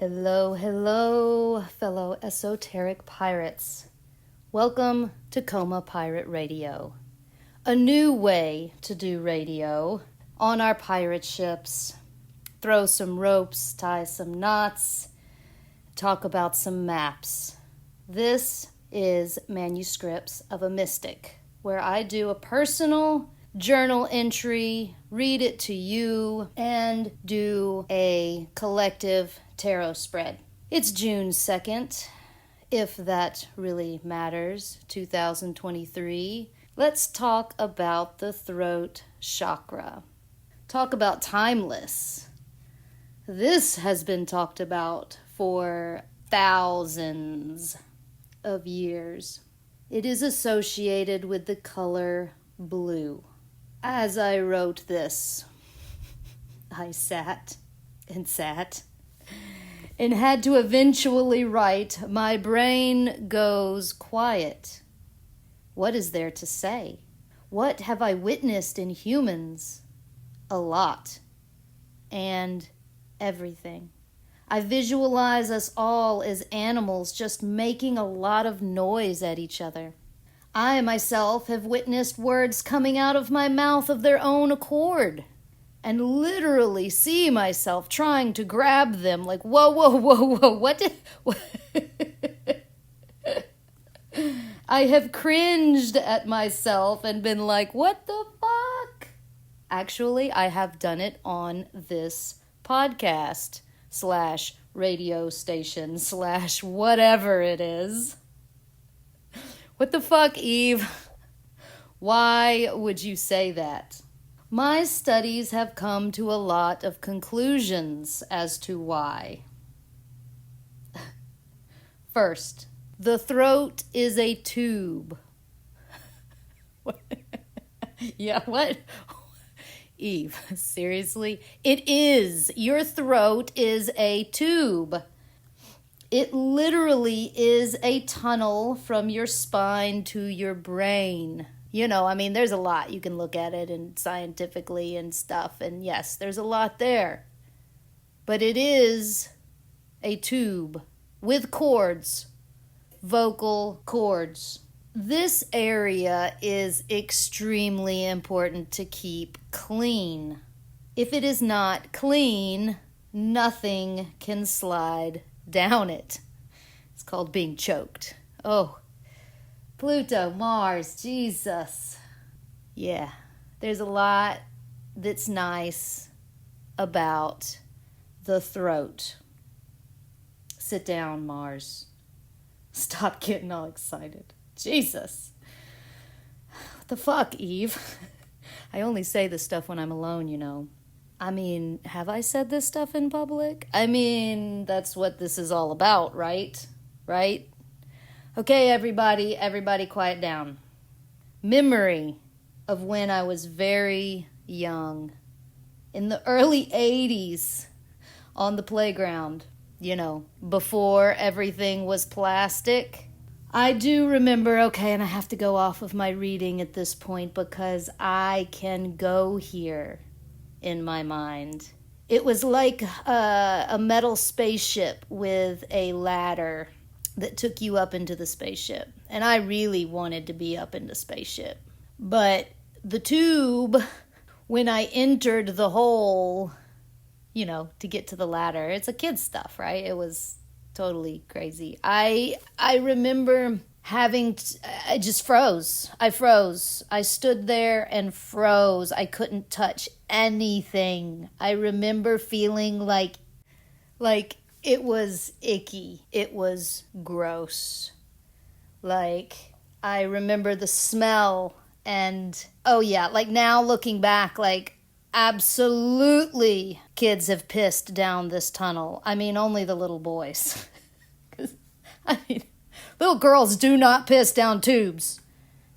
Hello, hello, fellow esoteric pirates. Welcome to Coma Pirate Radio. A new way to do radio on our pirate ships. Throw some ropes, tie some knots, talk about some maps. This is Manuscripts of a Mystic, where I do a personal journal entry, read it to you, and do a collective tarot spread. It's June 2nd, if that really matters, 2023. Let's talk about the throat chakra. Talk about timeless. This has been talked about for thousands of years. It is associated with the color blue. As I wrote this, I sat and had to eventually write, "My brain goes quiet. What is there to say? What have I witnessed in humans? A lot. And everything. I visualize us all as animals just making a lot of noise at each other. I myself have witnessed words coming out of my mouth of their own accord, and literally see myself trying to grab them like, whoa, what did... I have cringed at myself and been like, what the fuck? Actually, I have done it on this podcast / radio station / whatever it is. What the fuck, Eve? Why would you say that? My studies have come to a lot of conclusions as to why. First, the throat is a tube. Yeah, what? Eve, seriously? It is. Your throat is a tube. It literally is a tunnel from your spine to your brain. You know, I mean, there's a lot. You can look at it and scientifically and stuff. And yes, there's a lot there. But it is a tube with cords, vocal cords. This area is extremely important to keep clean. If it is not clean, nothing can slide down it. It's called being choked. Oh, Pluto, Mars, Jesus. Yeah, there's a lot that's nice about the throat. Sit down, Mars. Stop getting all excited. Jesus. What the fuck, Eve? I only say this stuff when I'm alone, you know. I mean, have I said this stuff in public? I mean, that's what this is all about, right? Right? Okay, everybody quiet down. Memory of when I was very young. In the early 80s, on the playground, you know, before everything was plastic. I do remember, okay, and I have to go off of my reading at this point because I can go here in my mind. It was like a metal spaceship with a ladder that took you up into the spaceship. And I really wanted to be up in the spaceship. But the tube, when I entered the hole, you know, to get to the ladder, it's a kid's stuff, right? It was totally crazy. I remember I just froze. I froze. I stood there and froze. I couldn't touch anything. I remember feeling like it was icky. It was gross. Like, I remember the smell and, oh yeah, like now looking back, like, absolutely kids have pissed down this tunnel. I mean, only the little boys. 'Cause, I mean, little girls do not piss down tubes.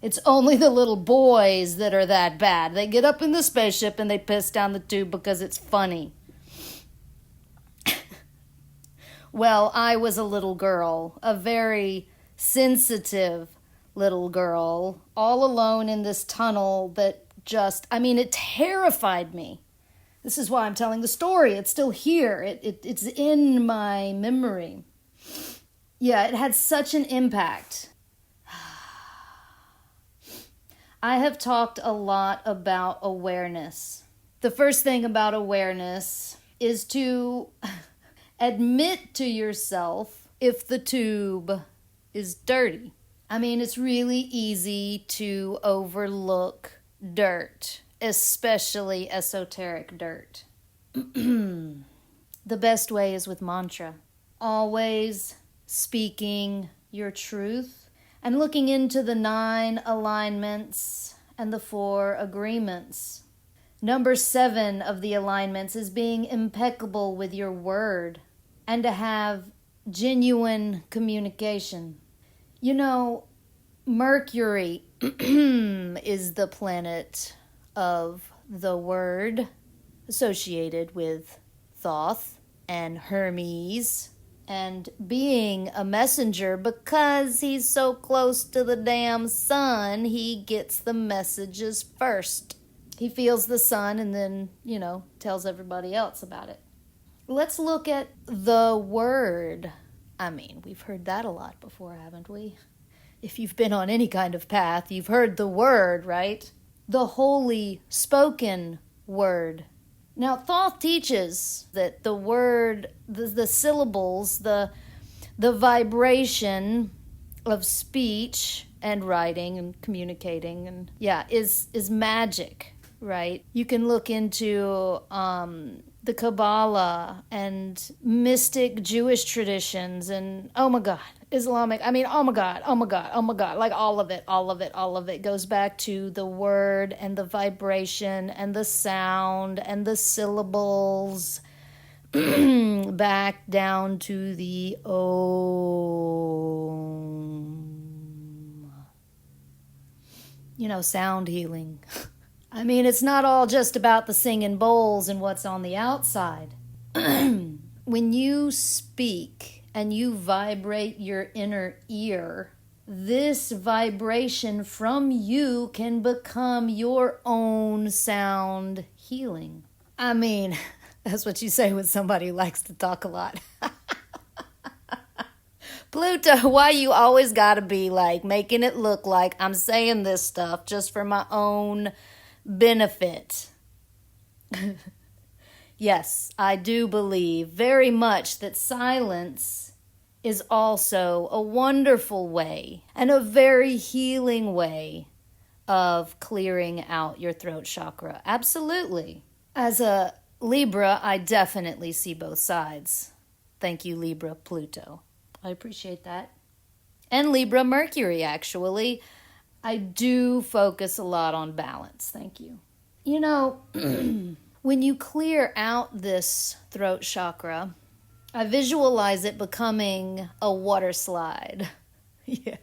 It's only the little boys that are that bad. They get up in the spaceship and they piss down the tube because it's funny. Well, I was a little girl, a very sensitive little girl, all alone in this tunnel that just, I mean, it terrified me. This is why I'm telling the story. It's still here. It's in my memory. Yeah, it had such an impact. I have talked a lot about awareness. The first thing about awareness is to admit to yourself if the tube is dirty. I mean, it's really easy to overlook dirt, especially esoteric dirt. The best way is with mantra. Always speaking your truth and looking into the 9 alignments and the 4 agreements. Number 7 of the alignments is being impeccable with your word and to have genuine communication. You know, Mercury is the planet of the word associated with Thoth and Hermes and being a messenger. Because he's so close to the damn sun, he gets the messages first. He feels the sun and then, tells everybody else about it. Let's look at the word. I mean, we've heard that a lot before, haven't we? If you've been on any kind of path, you've heard the word, right? The holy spoken word. Now, Thoth teaches that the word, the syllables, the vibration of speech and writing and communicating, and is magic, right? You can look into the Kabbalah and mystic Jewish traditions and, Islamic. I mean, oh my God. Like all of it goes back to the word and the vibration and the sound and the syllables back down to the Om. Sound healing. I mean, it's not all just about the singing bowls and what's on the outside. When you speak and you vibrate your inner ear, this vibration from you can become your own sound healing. I mean, that's what you say when somebody likes to talk a lot. Pluto, why you always gotta be like making it look like I'm saying this stuff just for my own benefit? Yes, I do believe very much that silence is also a wonderful way and a very healing way of clearing out your throat chakra. Absolutely. As a Libra, I definitely see both sides. Thank you, Libra Pluto. I appreciate that. And Libra Mercury, actually. I do focus a lot on balance. Thank you. When you clear out this throat chakra, I visualize it becoming a water slide. Yeah.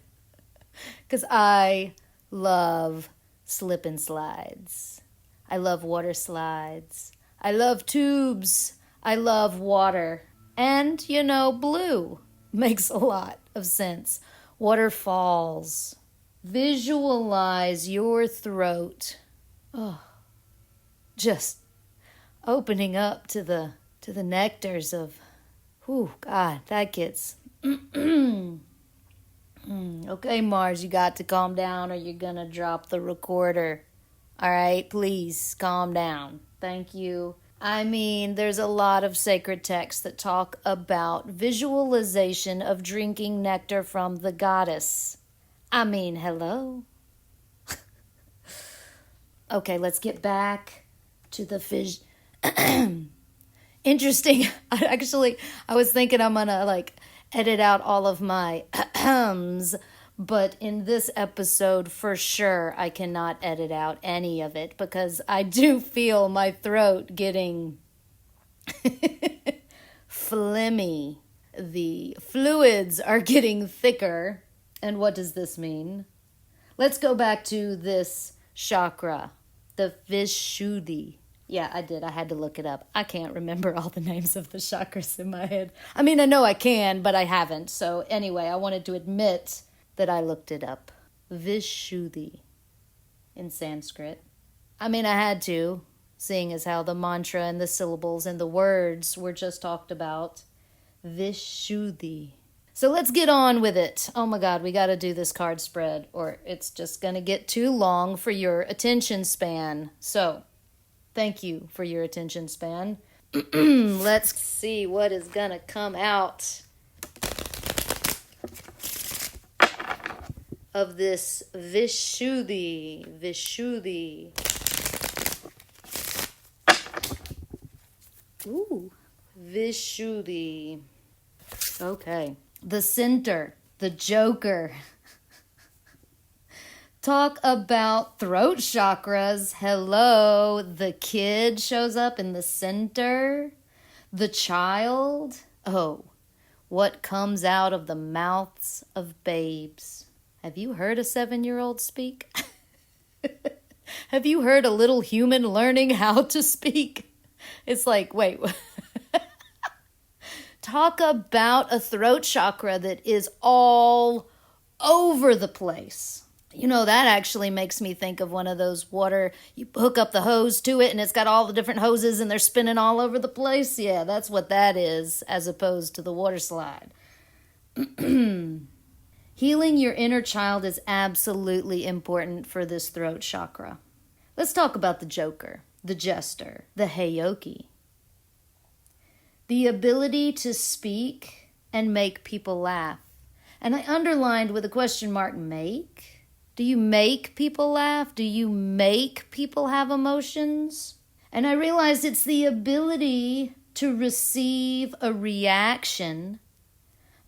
Because I love slip and slides. I love water slides. I love tubes. I love water. And, blue makes a lot of sense. Waterfalls. Visualize your throat. Just opening up to the nectars of, God, that gets, okay, Mars, you got to calm down or you're gonna drop the recorder. All right, please calm down. Thank you. I mean, there's a lot of sacred texts that talk about visualization of drinking nectar from the goddess. I mean, hello. Okay, let's get back to the fish. Interesting. I was thinking I'm gonna edit out all of my ums, but in this episode, for sure, I cannot edit out any of it because I do feel my throat getting phlegmy. The fluids are getting thicker. And what does this mean? Let's go back to this chakra, the Vishuddhi. Yeah, I did. I had to look it up. I can't remember all the names of the chakras in my head. I mean, I know I can, but I haven't. So anyway, I wanted to admit that I looked it up. Vishuddhi in Sanskrit. I mean, I had to. seeing as how the mantra and the syllables and the words were just talked about. Vishuddhi. So let's get on with it. Oh my God, we got to do this card spread or it's just going to get too long for your attention span. So thank you for your attention span. Let's see what is going to come out of this Vishuddhi. Vishuddhi. Ooh, Vishuddhi. Okay. The center, the Joker. Talk about throat chakras. Hello. The kid shows up in the center. The child. Oh, what comes out of the mouths of babes. Have you heard a 7-year-old speak? Have you heard a little human learning how to speak? It's like, wait. Talk about a throat chakra that is all over the place. You know, that actually makes me think of one of those water, you hook up the hose to it and it's got all the different hoses and they're spinning all over the place. Yeah, that's what that is as opposed to the water slide. Healing your inner child is absolutely important for this throat chakra. Let's talk about the Joker, the Jester, the Heyoki. The ability to speak and make people laugh. And I underlined with a question mark, make. Do you make people laugh? Do you make people have emotions? And I realized it's the ability to receive a reaction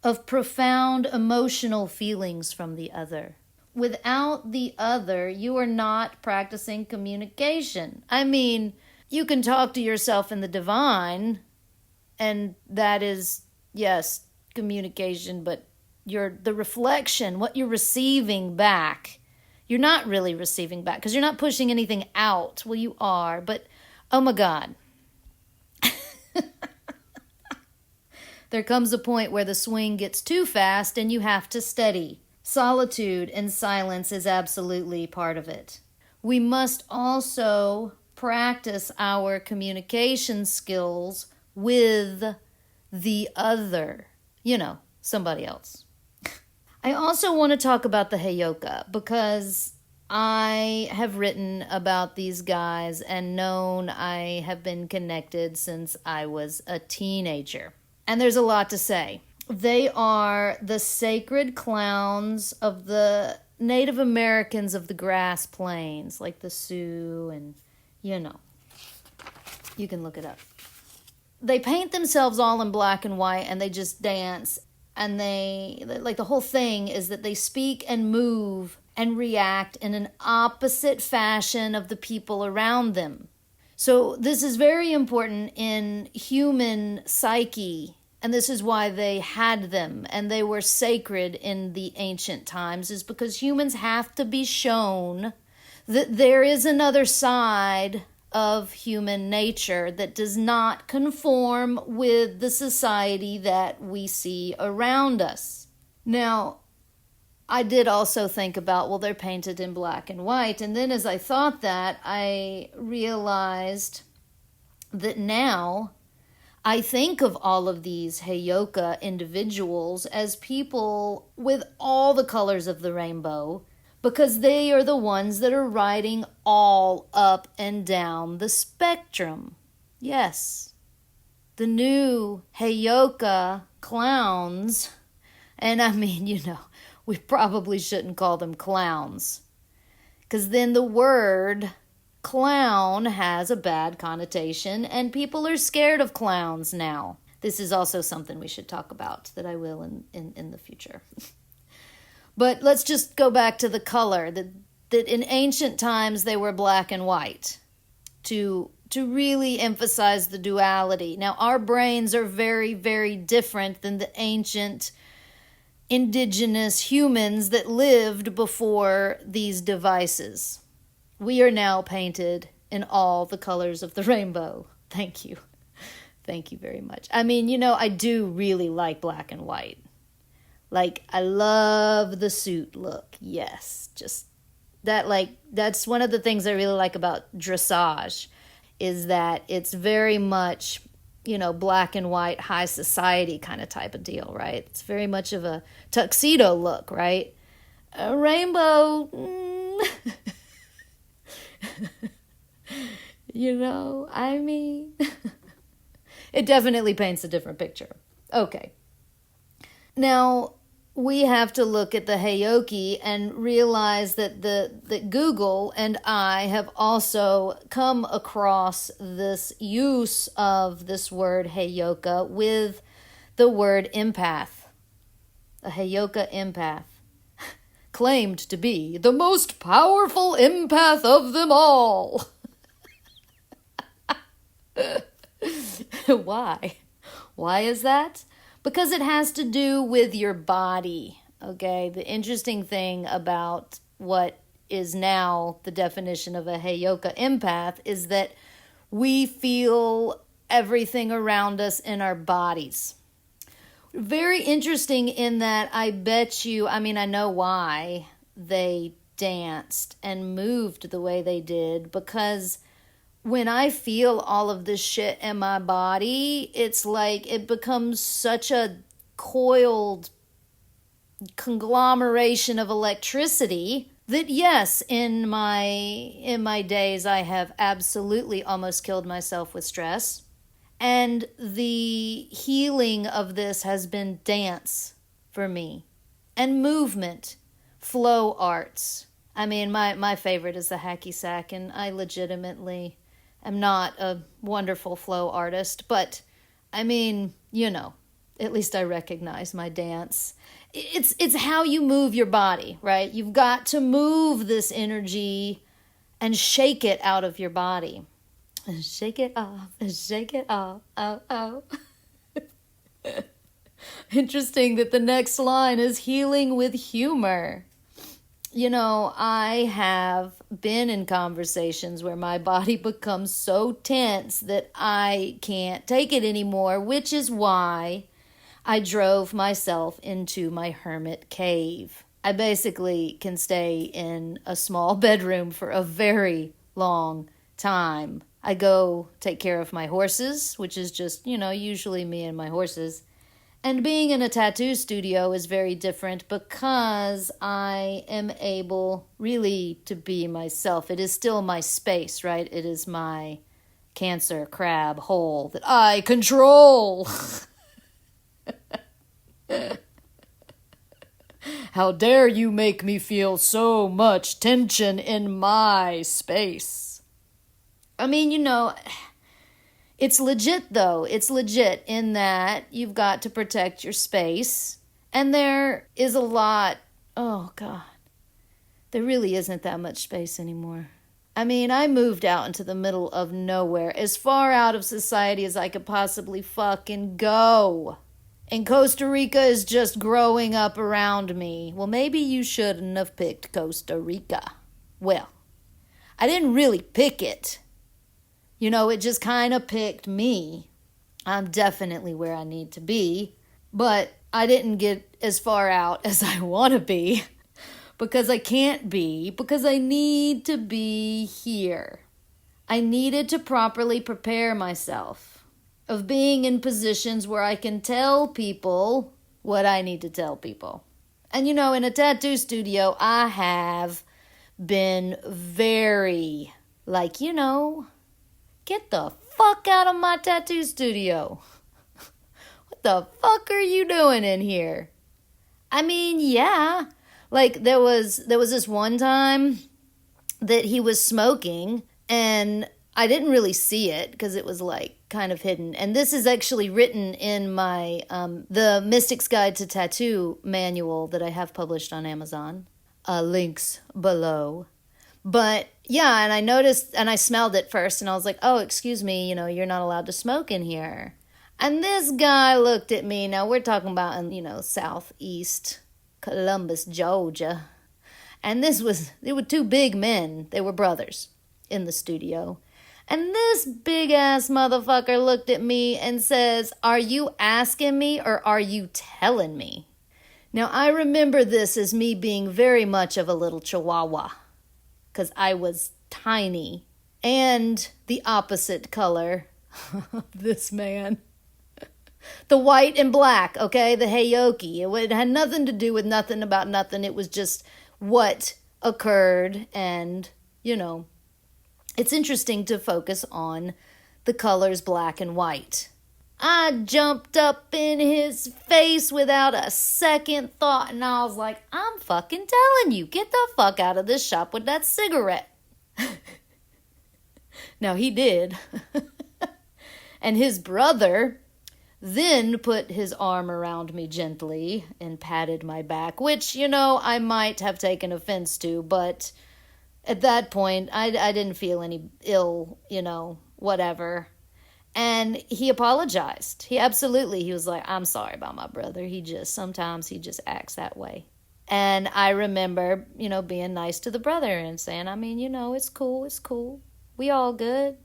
of profound emotional feelings from the other. Without the other, you are not practicing communication. I mean, you can talk to yourself in the divine, and that is, yes, communication, but the reflection, what you're receiving back, you're not really receiving back because you're not pushing anything out. Well, you are, but oh my God. There comes a point where the swing gets too fast and you have to steady. Solitude and silence is absolutely part of it. We must also practice our communication skills with the other, somebody else. I also want to talk about the Heyoka because I have written about these guys and known I have been connected since I was a teenager. And there's a lot to say. They are the sacred clowns of the Native Americans of the Grass Plains, like the Sioux and, you can look it up. They paint themselves all in black and white and they just dance. And the whole thing is that they speak and move and react in an opposite fashion of the people around them. So this is very important in human psyche. And this is why they had them and they were sacred in the ancient times, is because humans have to be shown that there is another side of human nature that does not conform with the society that we see around us. Now, I did also think about, well, they're painted in black and white. And then as I thought that, I realized that now I think of all of these Heyoka individuals as people with all the colors of the rainbow, because they are the ones that are riding all up and down the spectrum. Yes, the new Heyoka clowns, and I mean, we probably shouldn't call them clowns, because then the word clown has a bad connotation, and people are scared of clowns now. This is also something we should talk about that I will in the future. But let's just go back to the color, that in ancient times they were black and white to really emphasize the duality. Now, our brains are very, very different than the ancient indigenous humans that lived before these devices. We are now painted in all the colors of the rainbow. Thank you. Thank you very much. I mean, I do really like black and white. Like, I love the suit look. Yes, just that, that's one of the things I really like about dressage. is that it's very much, black and white, high society kind of type of deal, right? It's very much of a tuxedo look, right? A rainbow, I mean, it definitely paints a different picture. Okay. Now, we have to look at the heyoki and realize that Google and I have also come across this use of this word heyoka with the word empath. A heyoka empath, claimed to be the most powerful empath of them all. Why? Why is that? Because it has to do with your body, okay? The interesting thing about what is now the definition of a heyoka empath is that we feel everything around us in our bodies. Very interesting in that I bet you, I know why they danced and moved the way they did, because when I feel all of this shit in my body, it's like it becomes such a coiled conglomeration of electricity that, yes, in my days, I have absolutely almost killed myself with stress. And the healing of this has been dance for me, and movement, flow arts. My favorite is the hacky sack, and I legitimately am not a wonderful flow artist, but at least I recognize my dance. It's how you move your body, right? You've got to move this energy and shake it out of your body. Shake it off, oh. Interesting that the next line is healing with humor. I have been in conversations where my body becomes so tense that I can't take it anymore, which is why I drove myself into my hermit cave. I basically can stay in a small bedroom for a very long time. I go take care of my horses, which is just, usually me and my horses. And being in a tattoo studio is very different because I am able really to be myself. It is still my space, right? It is my Cancer crab hole that I control. How dare you make me feel so much tension in my space? It's legit, though. It's legit in that you've got to protect your space. And there is a lot... Oh, God. There really isn't that much space anymore. I moved out into the middle of nowhere, as far out of society as I could possibly fucking go. And Costa Rica is just growing up around me. Well, maybe you shouldn't have picked Costa Rica. Well, I didn't really pick it. It just kind of picked me. I'm definitely where I need to be, but I didn't get as far out as I want to be because I can't be, because I need to be here. I needed to properly prepare myself of being in positions where I can tell people what I need to tell people. And in a tattoo studio, I have been very, get the fuck out of my tattoo studio. What the fuck are you doing in here? Yeah. There was this one time that he was smoking, and I didn't really see it because it was kind of hidden. And this is actually written in my the Mystic's Guide to Tattoo manual that I have published on Amazon. Links below. But yeah, and I noticed, and I smelled it first, and I was like, oh, excuse me, you're not allowed to smoke in here. And this guy looked at me. Now, we're talking about in, southeast Columbus, Georgia. And they were two big men. They were brothers in the studio. And this big-ass motherfucker looked at me and says, are you asking me or are you telling me? Now, I remember this as me being very much of a little chihuahua, because I was tiny and the opposite color of this man. The white and black, okay? The heyoki. It had nothing to do with nothing about nothing. It was just what occurred. And, it's interesting to focus on the colors black and white. I jumped up in his face without a second thought. And I was like, I'm fucking telling you, get the fuck out of this shop with that cigarette. Now, he did. And his brother then put his arm around me gently and patted my back, which, I might have taken offense to, but at that point, I didn't feel any ill, whatever. And he apologized. He was like, I'm sorry about my brother. Sometimes he just acts that way. And I remember, being nice to the brother and saying, it's cool. We all good.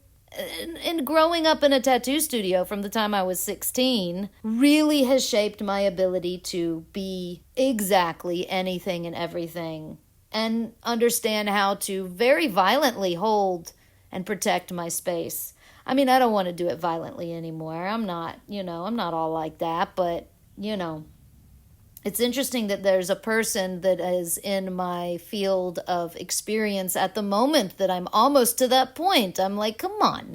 And growing up in a tattoo studio from the time I was 16 really has shaped my ability to be exactly anything and everything and understand how to very violently hold and protect my space. I don't want to do it violently anymore. I'm not all like that, but, it's interesting that there's a person that is in my field of experience at the moment that I'm almost to that point. I'm like, come on,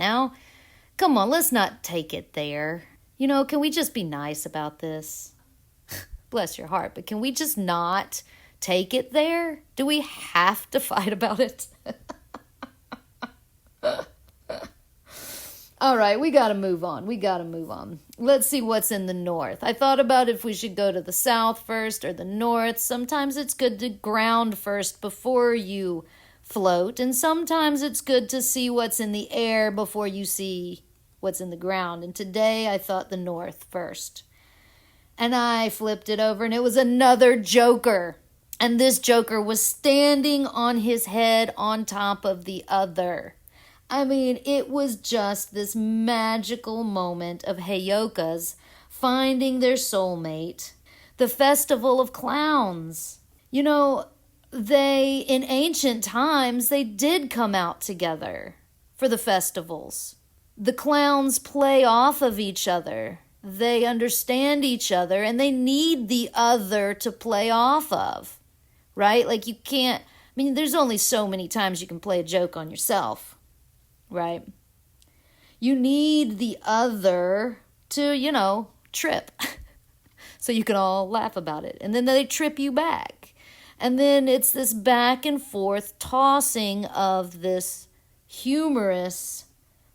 let's not take it there. Can we just be nice about this? Bless your heart, but can we just not take it there? Do we have to fight about it? All right, we got to move on. Let's see what's in the north. I thought about if we should go to the south first or the north. Sometimes it's good to ground first before you float, and sometimes it's good to see what's in the air before you see what's in the ground. And today I thought the north first. And I flipped it over, and it was another joker. And this joker was standing on his head on top of the other. It was just this magical moment of heyokas finding their soulmate. The festival of clowns. In ancient times, they did come out together for the festivals. The clowns play off of each other. They understand each other, and they need the other to play off of. Right? Like you can't, there's only so many times you can play a joke on yourself. Right? You need the other to, trip. So you can all laugh about it. And then they trip you back. And then it's this back and forth tossing of this humorous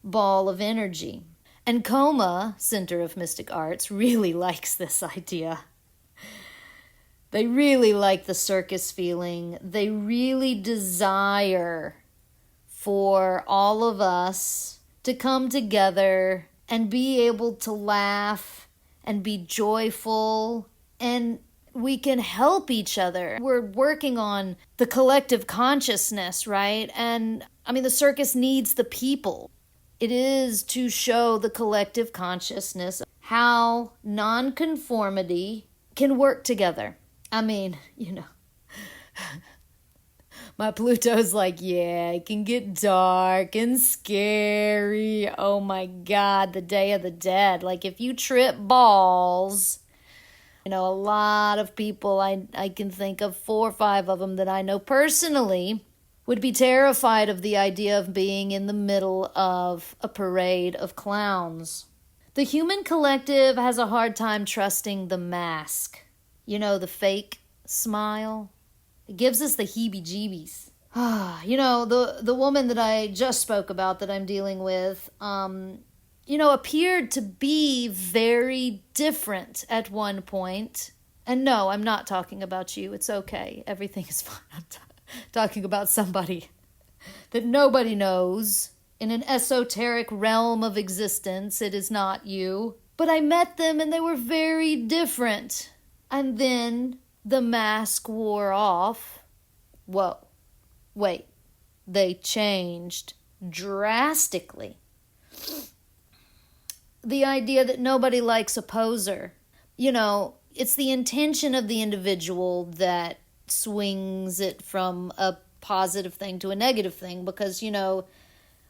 ball of energy. And Coma, Center of Mystic Arts, really likes this idea. They really like the circus feeling. They really desire for all of us to come together and be able to laugh and be joyful, and we can help each other. We're working on the collective consciousness, right? And the circus needs the people. It is to show the collective consciousness how nonconformity can work together. My Pluto's like, yeah, it can get dark and scary. Oh my God, the Day of the Dead. Like if you trip balls, a lot of people, I can think of 4 or 5 of them that I know personally would be terrified of the idea of being in the middle of a parade of clowns. The human collective has a hard time trusting the mask. The fake smile. It gives us the heebie-jeebies. The woman that I just spoke about that I'm dealing with, appeared to be very different at one point. And no, I'm not talking about you. It's okay. Everything is fine. I'm talking about somebody that nobody knows in an esoteric realm of existence. It is not you. But I met them and they were very different. And then the mask wore off. Whoa. Wait. They changed drastically. The idea that nobody likes a poser. It's the intention of the individual that swings it from a positive thing to a negative thing, because,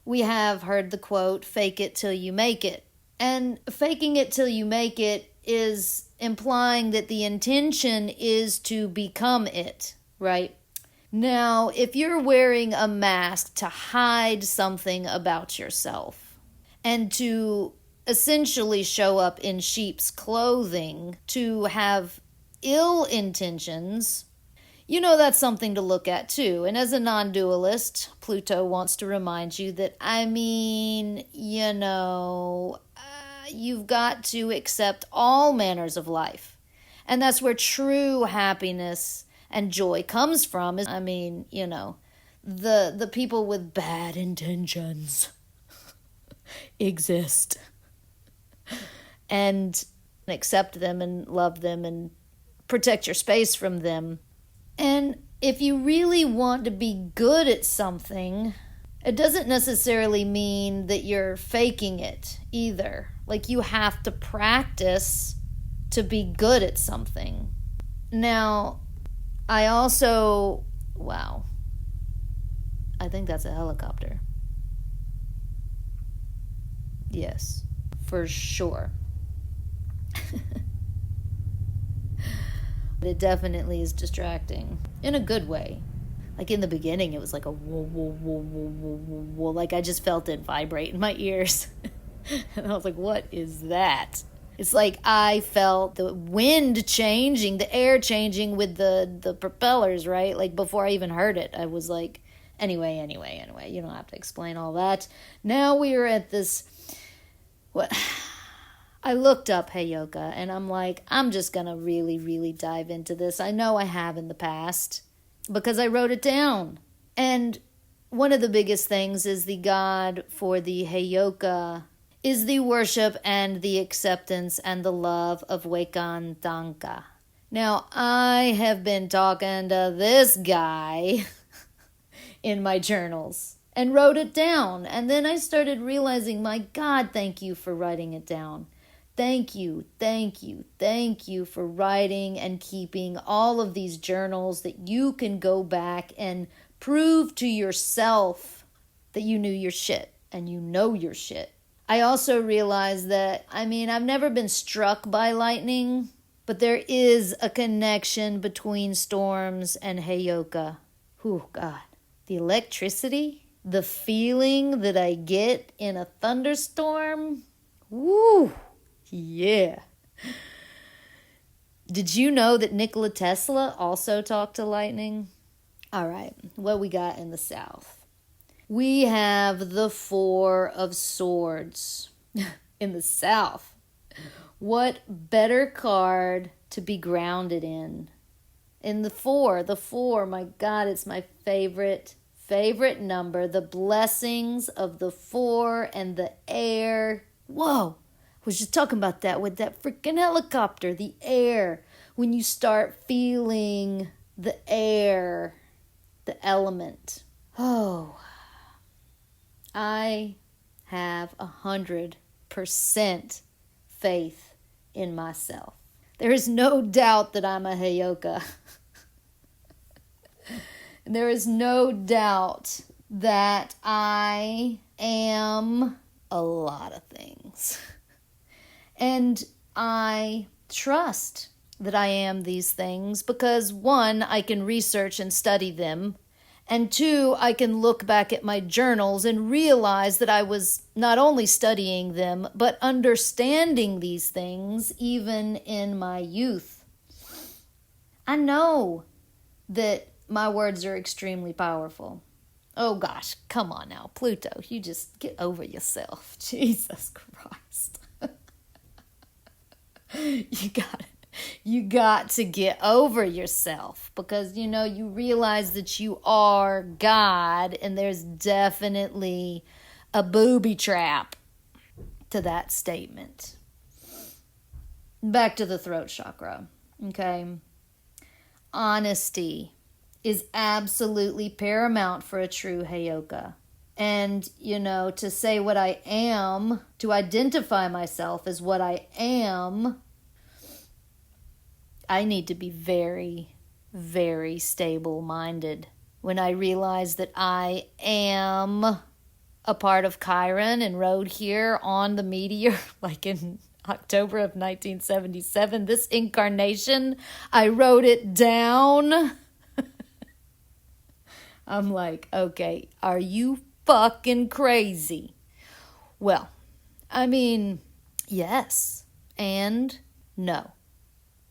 we have heard the quote, fake it till you make it. And faking it till you make it is implying that the intention is to become it, right? Now, if you're wearing a mask to hide something about yourself and to essentially show up in sheep's clothing to have ill intentions, that's something to look at too. And as a non-dualist, Pluto wants to remind you that, you've got to accept all manners of life. And that's where true happiness and joy comes from. The people with bad intentions exist. And accept them and love them and protect your space from them. And if you really want to be good at something, it doesn't necessarily mean that you're faking it either. Like, you have to practice to be good at something. Now, I think that's a helicopter. Yes, for sure. It definitely is distracting in a good way. Like, in the beginning, it was like a whoa, whoa, whoa, whoa, whoa, whoa, whoa. Like, I just felt it vibrate in my ears. And I was like, what is that? It's like I felt the wind changing, the air changing with the propellers, right? Like, before I even heard it, I was like, anyway, you don't have to explain all that. Now we are at this, I looked up Heyoka, and I'm like, I'm just going to really, really dive into this. I know I have in the past, because I wrote it down. And one of the biggest things is the god for the Heyoka is the worship and the acceptance and the love of Wekantanka. Now, I have been talking to this guy in my journals and wrote it down. And then I started realizing, my God, thank you for writing it down. Thank you for writing and keeping all of these journals that you can go back and prove to yourself that you knew your shit and you know your shit. I also realized that, I've never been struck by lightning, but there is a connection between storms and Heyoka. Oh, God. The electricity, the feeling that I get in a thunderstorm. Woo! Yeah. Did you know that Nikola Tesla also talked to lightning? All right, what we got in the South? We have the Four of Swords in the South. What better card to be grounded in? In the four, my God, it's my favorite number. The blessings of the four and the air. Whoa. I was just talking about that with that freaking helicopter, the air. When you start feeling the air, the element. Oh, I have 100% faith in myself. There is no doubt that I'm a Heyoka. There is no doubt that I am a lot of things. And I trust that I am these things because, one, I can research and study them, and two, I can look back at my journals and realize that I was not only studying them, but understanding these things even in my youth. I know that my words are extremely powerful. Oh gosh, come on now, Pluto, you just get over yourself. Jesus Christ. You got to get over yourself because, you realize that you are God and there's definitely a booby trap to that statement. Back to the throat chakra, okay? Honesty is absolutely paramount for a true Heyoka. And, to say what I am, to identify myself as what I am, I need to be very, very stable-minded. When I realize that I am a part of Chiron and rode here on the meteor, like in October of 1977. This incarnation, I wrote it down. I'm like, okay, are you fucking crazy? Well, I mean, yes and no.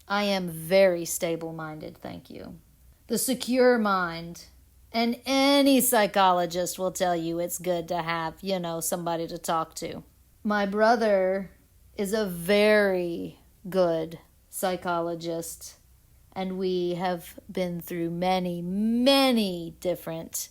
I am very stable-minded, thank you. The secure mind. And any psychologist will tell you it's good to have, somebody to talk to. My brother is a very good psychologist, and we have been through many, many different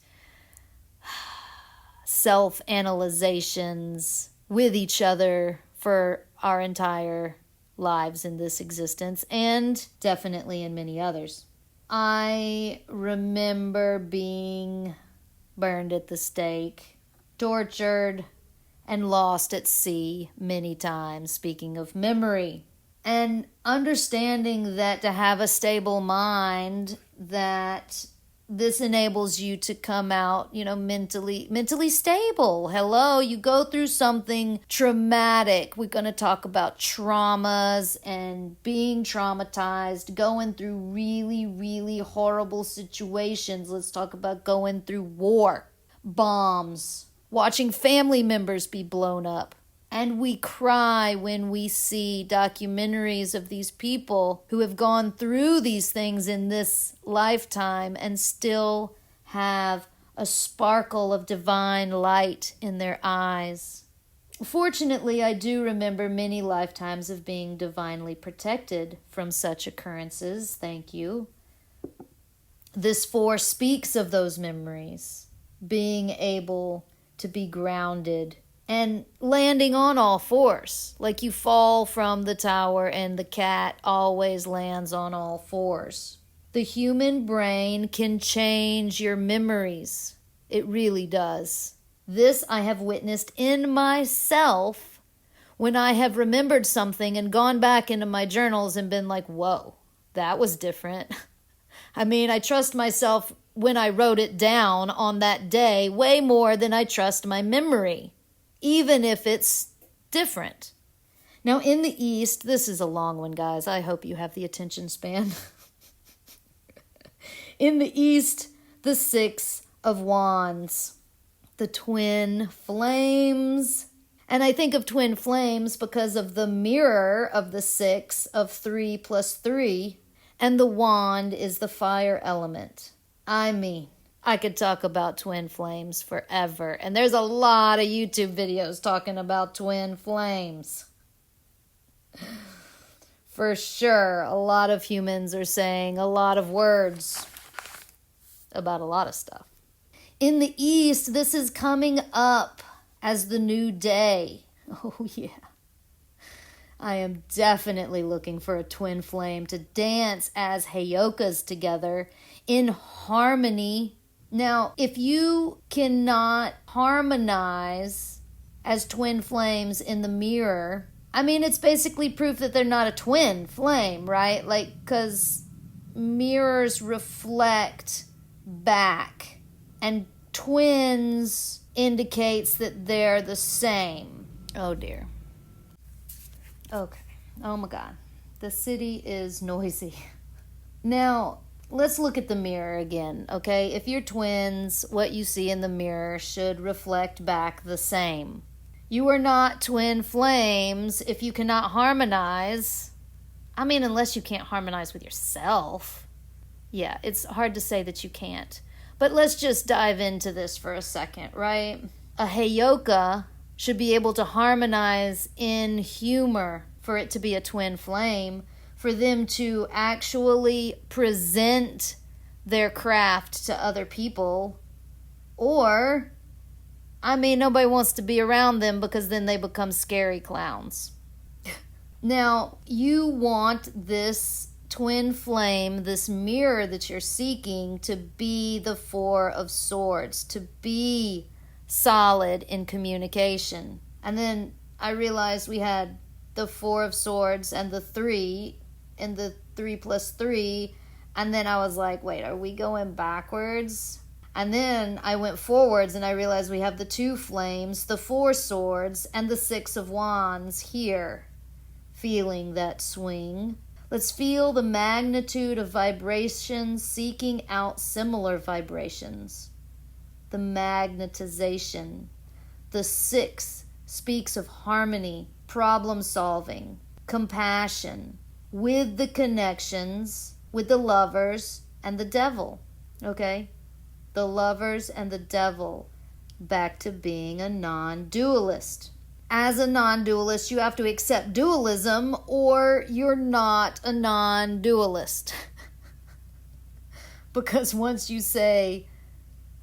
self-analyzations with each other for our entire lives in this existence, and definitely in many others. I remember being burned at the stake, tortured, and lost at sea many times, speaking of memory. And understanding that to have a stable mind, that this enables you to come out, mentally stable. Hello, you go through something traumatic. We're going to talk about traumas and being traumatized, going through really, really horrible situations. Let's talk about going through war, bombs, watching family members be blown up. And we cry when we see documentaries of these people who have gone through these things in this lifetime and still have a sparkle of divine light in their eyes. Fortunately, I do remember many lifetimes of being divinely protected from such occurrences. Thank you. This 4 speaks of those memories, being able to be grounded and landing on all fours. Like you fall from the tower and the cat always lands on all fours. The human brain can change your memories. It really does. This I have witnessed in myself when I have remembered something and gone back into my journals and been like, whoa, that was different. I mean, I trust myself when I wrote it down on that day way more than I trust my memory, even if it's different. Now, in the East, this is a long one, guys. I hope you have the attention span. In the East, the 6 of Wands, the twin flames. And I think of twin flames because of the mirror of the 6 of 3 plus 3, and the wand is the fire element. I mean, I could talk about twin flames forever, and there's a lot of YouTube videos talking about twin flames. For sure, a lot of humans are saying a lot of words about a lot of stuff. In the East, this is coming up as the new day. Oh, yeah. I am definitely looking for a twin flame to dance as heyokas together in harmony. Now, if you cannot harmonize as twin flames in the mirror, I mean, it's basically proof that they're not a twin flame, right? Like, because mirrors reflect back, and twins indicates that they're the same. Oh, dear. Okay. Oh, my God. The city is noisy. Now, let's look at the mirror again, okay? If you're twins, what you see in the mirror should reflect back the same. You are not twin flames if you cannot harmonize. I mean, unless you can't harmonize with yourself. Yeah, it's hard to say that you can't. But let's just dive into this for a second, right? A heyoka should be able to harmonize in humor for it to be a twin flame, for them to actually present their craft to other people. Or, I mean, nobody wants to be around them because then they become scary clowns. Now, you want this twin flame, this mirror that you're seeking, to be the 4 of Swords, to be solid in communication. And then I realized we had the 4 of Swords and the 3 and the 3 plus 3, and then I was like, wait, are we going backwards? And then I went forwards and I realized we have the 2 flames, the 4 swords, and the 6 of wands here. Feeling that swing. Let's feel the magnitude of vibrations seeking out similar vibrations. The magnetization. The 6 speaks of harmony, problem solving, compassion, with the connections, with the lovers and the devil. Okay? The lovers and the devil, back to being a non-dualist. As a non-dualist, you have to accept dualism or you're not a non-dualist. Because once you say,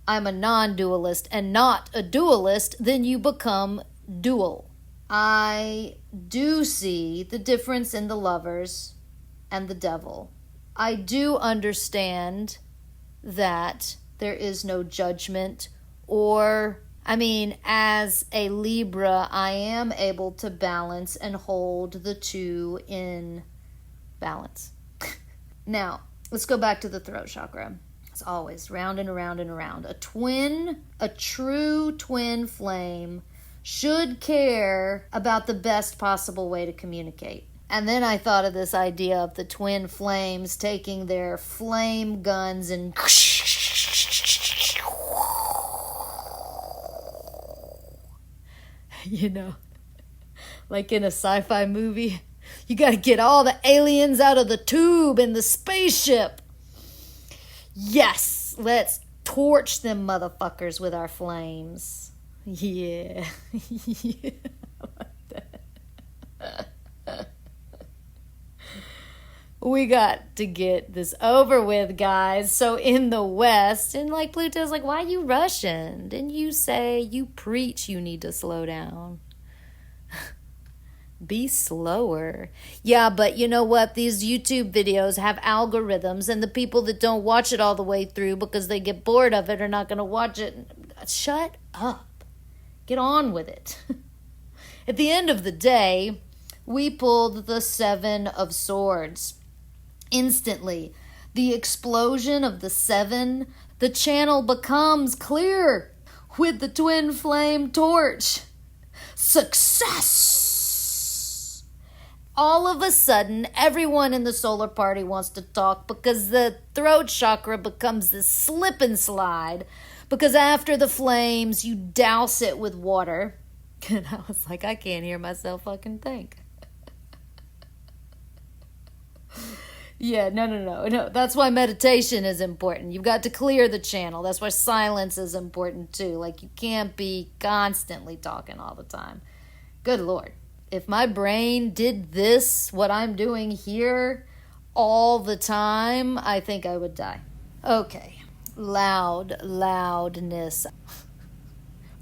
I'm a non-dualist and not a dualist, then you become dual. I do see the difference in the lovers and the devil. I do understand that there is no judgment or, as a Libra, I am able to balance and hold the 2 in balance. Now, let's go back to the throat chakra. It's always round and around and around. A true twin flame should care about the best possible way to communicate. And then I thought of this idea of the twin flames taking their flame guns and like in a sci-fi movie, you got to get all the aliens out of the tube in the spaceship. Yes, let's torch them motherfuckers with our flames. Yeah. Yeah. We got to get this over with, guys. So in the West, and like Pluto's like, why are you rushing? Didn't you say you preach you need to slow down? Be slower. Yeah, but you know what? These YouTube videos have algorithms, and the people that don't watch it all the way through because they get bored of it are not going to watch it. Shut up. Get on with it. At the end of the day, we pulled the 7 of Swords. Instantly, the explosion of the 7, the channel becomes clear with the twin flame torch. Success! All of a sudden, everyone in the solar party wants to talk because the throat chakra becomes this slip and slide. Because after the flames, you douse it with water. And I was like, I can't hear myself fucking think. Yeah, no. That's why meditation is important. You've got to clear the channel. That's why silence is important too. Like, you can't be constantly talking all the time. Good Lord. If my brain did this, what I'm doing here, all the time, I think I would die. Okay. Loudness.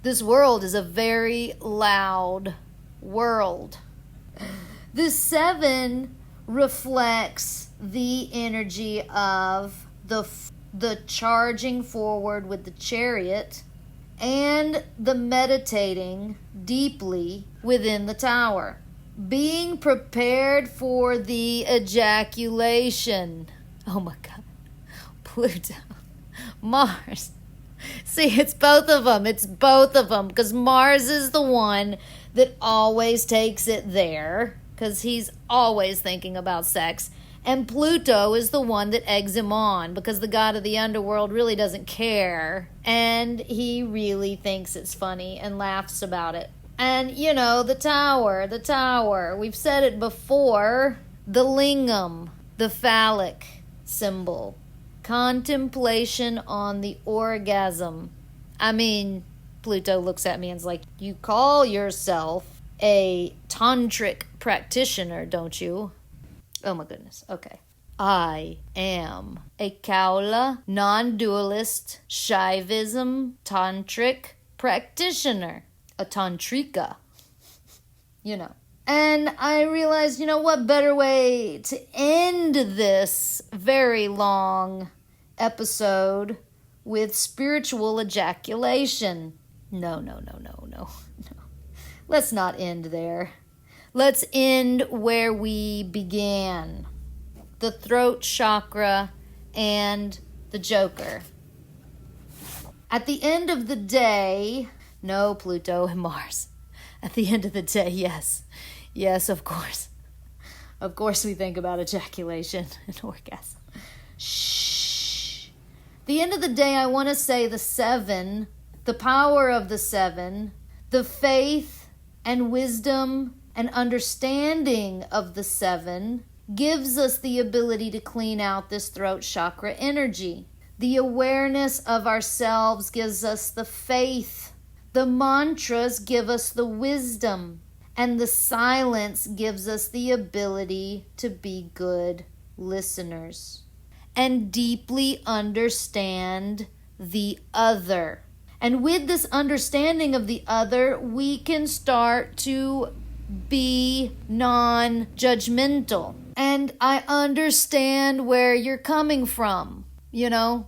This world is a very loud world. This 7 reflects the energy of the charging forward with the chariot and the meditating deeply within the tower. Being prepared for the ejaculation. Oh my God. Pluto. Mars. See, it's both of them. Because Mars is the one that always takes it there. Because he's always thinking about sex. And Pluto is the one that eggs him on because the god of the underworld really doesn't care. And he really thinks it's funny and laughs about it. And, the tower. We've said it before. The lingam, the phallic symbol. Contemplation on the orgasm. Pluto looks at me and is like, you call yourself a tantric practitioner, don't you? Oh my goodness. Okay. I am a Kaula, non-dualist, Shaivism, tantric practitioner. A tantrika. And I realized, what better way to end this very long episode with spiritual ejaculation. No. Let's not end there. Let's end where we began. The throat chakra and the Joker. At the end of the day, no, Pluto and Mars. At the end of the day, yes. Yes, of course. Of course we think about ejaculation and orgasm. Shh. At the end of the day, I want to say the 7, the power of the 7, the faith and wisdom and understanding of the 7 gives us the ability to clean out this throat chakra energy. The awareness of ourselves gives us the faith. The mantras give us the wisdom. And the silence gives us the ability to be good listeners and deeply understand the other. And with this understanding of the other, we can start to be non-judgmental. And I understand where you're coming from, you know?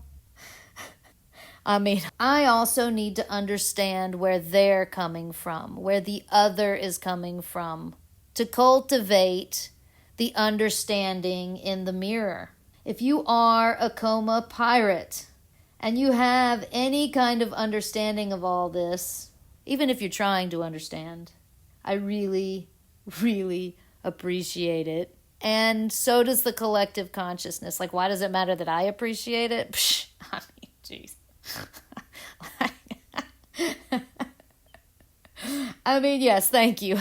I also need to understand where they're coming from, where the other is coming from, to cultivate the understanding in the mirror. If you are a coma pirate and you have any kind of understanding of all this, even if you're trying to understand, I really, really appreciate it. And so does the collective consciousness. Like, why does it matter that I appreciate it? Psh, I mean, jeez. I mean, yes, thank you.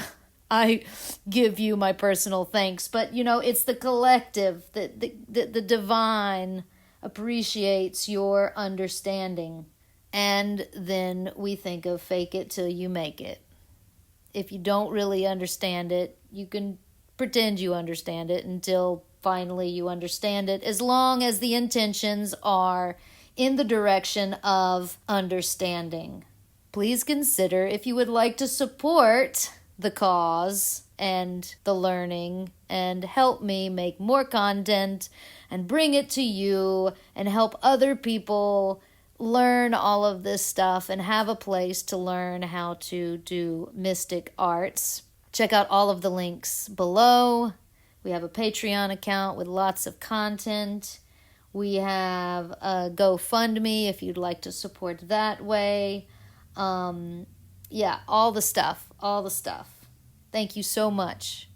I give you my personal thanks. But, you know, it's the collective, the divine appreciates your understanding. And then we think of fake it till you make it. If you don't really understand it, you can pretend you understand it until finally you understand it, as long as the intentions are in the direction of understanding. Please consider if you would like to support the cause and the learning and help me make more content and bring it to you and help other people learn all of this stuff and have a place to learn how to do mystic arts. Check out all of the links below. We have a Patreon account with lots of content. We have a GoFundMe if you'd like to support that way. Yeah, all the stuff. Thank you so much.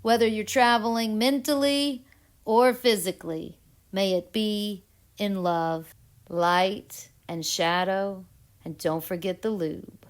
Whether you're traveling mentally or physically, may it be in love, light and shadow, and don't forget the lube.